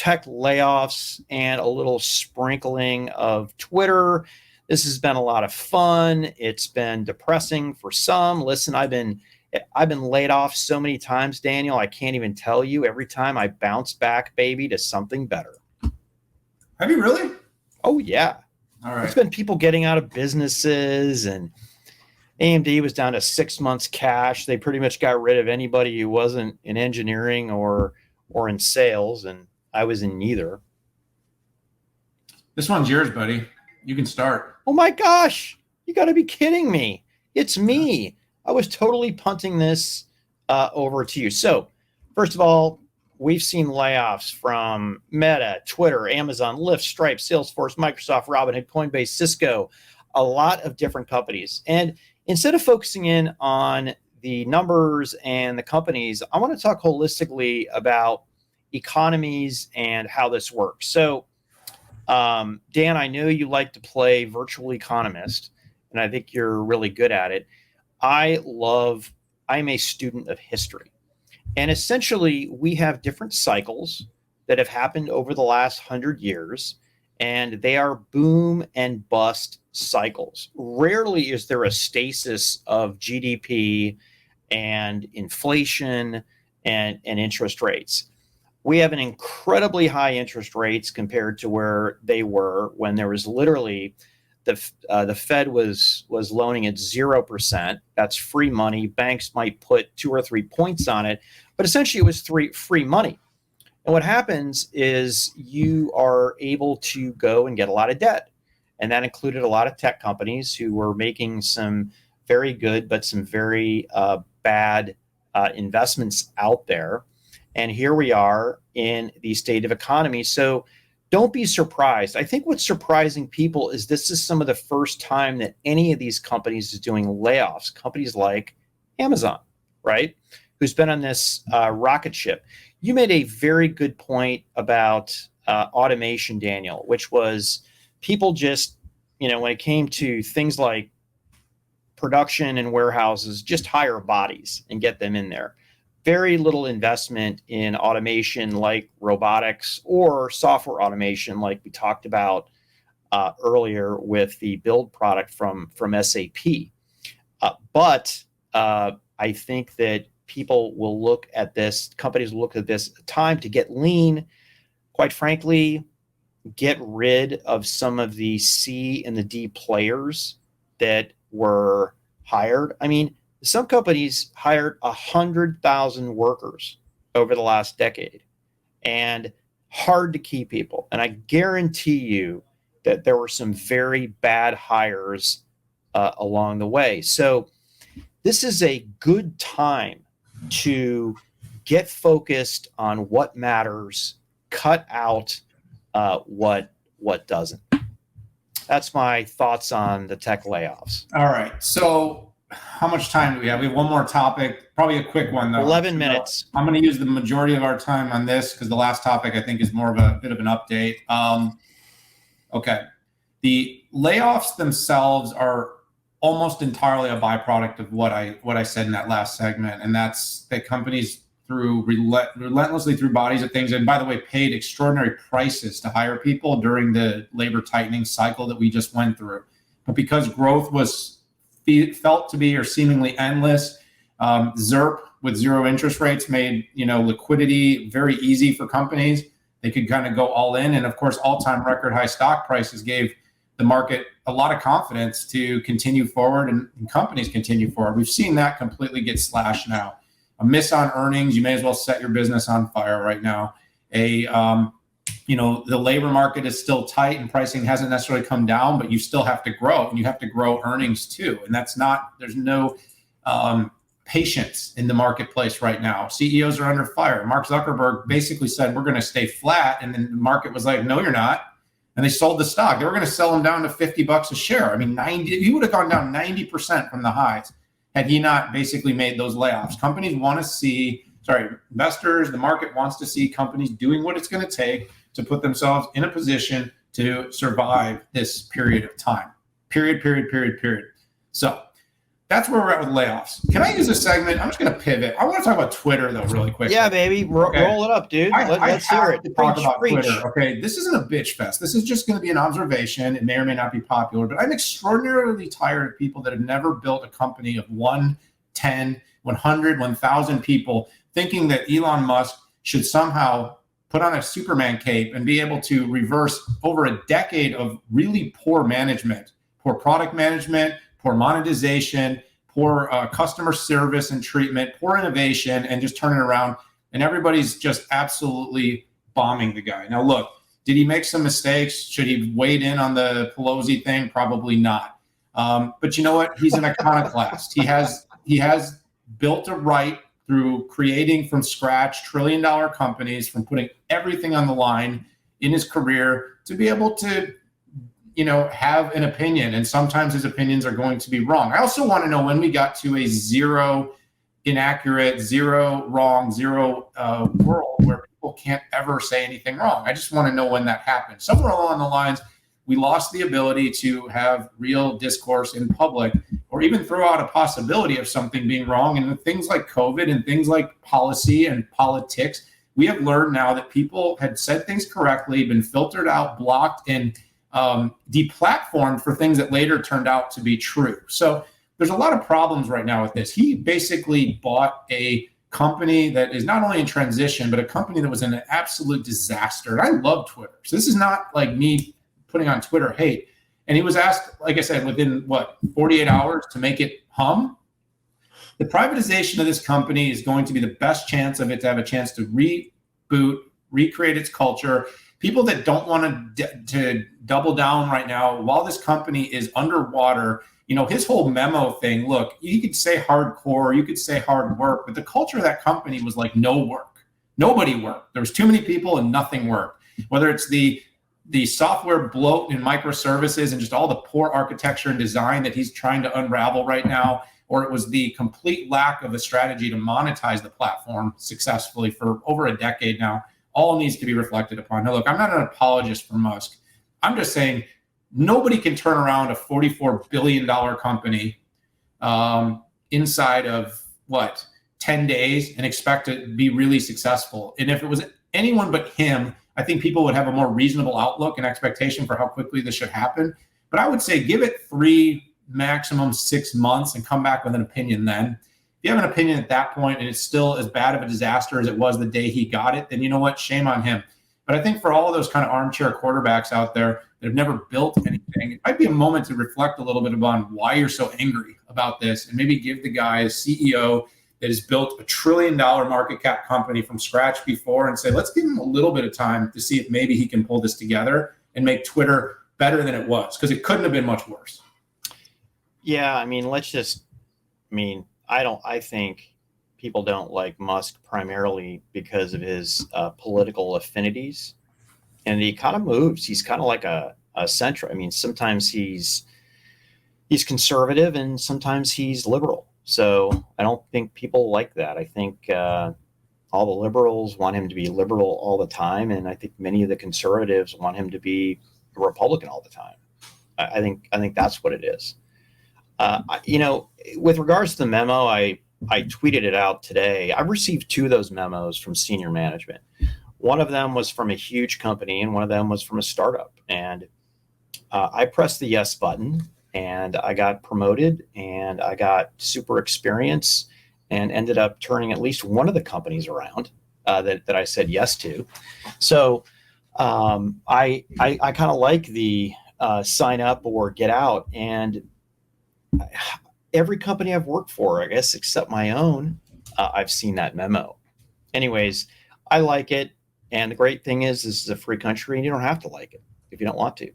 tech layoffs and a little sprinkling of Twitter. This has been a lot of fun. It's been depressing for some. Listen, I've been laid off so many times, Daniel, I can't even tell you. Every time I bounce back, baby, to something better. Have you really? Oh, yeah. All right. It's been people getting out of businesses, and AMD was down to 6 months cash. They pretty much got rid of anybody who wasn't in engineering or in sales, and I was in neither. This one's yours, buddy. You can start. Oh my gosh, you got to be kidding me. It's me. I was totally punting this over to you. So, first of all, we've seen layoffs from Meta, Twitter, Amazon, Lyft, Stripe, Salesforce, Microsoft, Robinhood, Coinbase, Cisco, a lot of different companies. And instead of focusing in on the numbers and the companies, I want to talk holistically about economies and how this works. So, Dan, I know you like to play virtual economist, and I think you're really good at it. I'm a student of history. And essentially, we have different cycles that have happened over the last 100 years, and they are boom and bust cycles. Rarely is there a stasis of GDP and inflation and interest rates. We have an incredibly high interest rates compared to where they were when there was literally the Fed was loaning at 0%. That's free money. Banks might put 2 or 3 points on it, but essentially it was free money. And what happens is you are able to go and get a lot of debt. And that included a lot of tech companies who were making some very good, but some very bad investments out there. And here we are in the state of economy. So don't be surprised. I think what's surprising people is this is some of the first time that any of these companies is doing layoffs. Companies like Amazon, right? Who's been on this rocket ship. You made a very good point about automation, Daniel, which was people just, when it came to things like production and warehouses, just hire bodies and get them in there. Very little investment in automation like robotics or software automation like we talked about earlier with the build product from SAP. But I think that people will look at this, companies will look at this time to get lean, quite frankly, get rid of some of the C and the D players that were hired. I mean, some companies hired 100,000 workers over the last decade, and hard to keep people. And I guarantee you that there were some very bad hires along the way. So this is a good time to get focused on what matters, cut out what doesn't. That's my thoughts on the tech layoffs. All right. So how much time do we have? We have one more topic, probably a quick one though. 11 minutes. I'm going to use the majority of our time on this because the last topic I think is more of a bit of an update. Okay. The layoffs themselves are almost entirely a byproduct of what I said in that last segment. And that's that companies through relentlessly through bodies of things. And by the way, paid extraordinary prices to hire people during the labor tightening cycle that we just went through. But because growth was felt to be or seemingly endless, ZIRP with zero interest rates made liquidity very easy for companies. They could kind of go all in. And of course, all-time record high stock prices gave the market a lot of confidence to continue forward and companies continue forward. We've seen that completely get slashed now. A miss on earnings, you may as well set your business on fire right now. The labor market is still tight and pricing hasn't necessarily come down, but you still have to grow and you have to grow earnings too. And there's no patience in the marketplace right now. CEOs are under fire. Mark Zuckerberg basically said, we're going to stay flat. And then the market was like, no, you're not. And they sold the stock. They were going to sell them down to $50 a share. I mean, he would have gone down 90% from the highs had he not basically made those layoffs. Investors, the market wants to see companies doing what it's going to take to put themselves in a position to survive this period of time. Period. So that's where we're at with layoffs. Can I use a segment? I'm just going to pivot. I want to talk about Twitter, though, really quick. Yeah, baby. Roll it up, dude. Let's hear it. Talk about Twitter. Okay, this isn't a bitch fest. This is just going to be an observation. It may or may not be popular, but I'm extraordinarily tired of people that have never built a company of 1, 10, 100, 1,000 people thinking that Elon Musk should somehow put on a Superman cape and be able to reverse over a decade of really poor management, poor product management, poor monetization, poor customer service and treatment, poor innovation, and just turn it around. And everybody's just absolutely bombing the guy. Now, look, did he make some mistakes? Should he weighed in on the Pelosi thing? Probably not. But you know what? He's an iconoclast. He has built a right through creating from scratch trillion-dollar companies, from putting everything on the line in his career to be able to have an opinion, and sometimes his opinions are going to be wrong. I also want to know when we got to a zero inaccurate, zero wrong, zero world where people can't ever say anything wrong. I just want to know when that happened. Somewhere along the lines, we lost the ability to have real discourse in public, or even throw out a possibility of something being wrong. And things like COVID and things like policy and politics, we have learned now that people had said things correctly, been filtered out, blocked, and deplatformed for things that later turned out to be true. So there's a lot of problems right now with this. He basically bought a company that is not only in transition, but a company that was an absolute disaster. And I love Twitter. So this is not like me putting on Twitter hate. And he was asked, like I said, within 48 hours to make it hum. The privatization of this company is going to be the best chance of it to have a chance to reboot, recreate its culture. People that don't want to double down right now while this company is underwater, his whole memo thing, look, you could say hardcore, you could say hard work, but the culture of that company was like no work. Nobody worked. There was too many people and nothing worked. Whether it's the software bloat in microservices and just all the poor architecture and design that he's trying to unravel right now, or it was the complete lack of a strategy to monetize the platform successfully for over a decade now, all needs to be reflected upon. Now, look, I'm not an apologist for Musk. I'm just saying nobody can turn around a $44 billion company inside of 10 days and expect to be really successful. And if it was anyone but him, I think people would have a more reasonable outlook and expectation for how quickly this should happen. But I would say give it 3, maximum 6 months and come back with an opinion then. If you have an opinion at that point and it's still as bad of a disaster as it was the day he got it, then you know what? Shame on him. But I think for all of those kind of armchair quarterbacks out there that have never built anything, it might be a moment to reflect a little bit upon why you're so angry about this, and maybe give the guy a CEO that has built a $1 trillion market cap company from scratch before and say, let's give him a little bit of time to see if maybe he can pull this together and make Twitter better than it was, because it couldn't have been much worse. Yeah, I think people don't like Musk primarily because of his political affinities, and he kind of moves. He's kind of like a centrist. Sometimes he's conservative and sometimes he's liberal. So I don't think people like that. I think all the liberals want him to be liberal all the time, and I think many of the conservatives want him to be a Republican all the time. I think that's what it is. With regards to the memo, I tweeted it out today. I've received 2 of those memos from senior management. One of them was from a huge company and one of them was from a startup. And I pressed the yes button and I got promoted and I got super experience and ended up turning at least one of the companies around that I said yes to. So I kind of like the sign up or get out. And every company I've worked for, I guess, except my own, I've seen that memo. Anyways, I like it. And the great thing is this is a free country and you don't have to like it if you don't want to.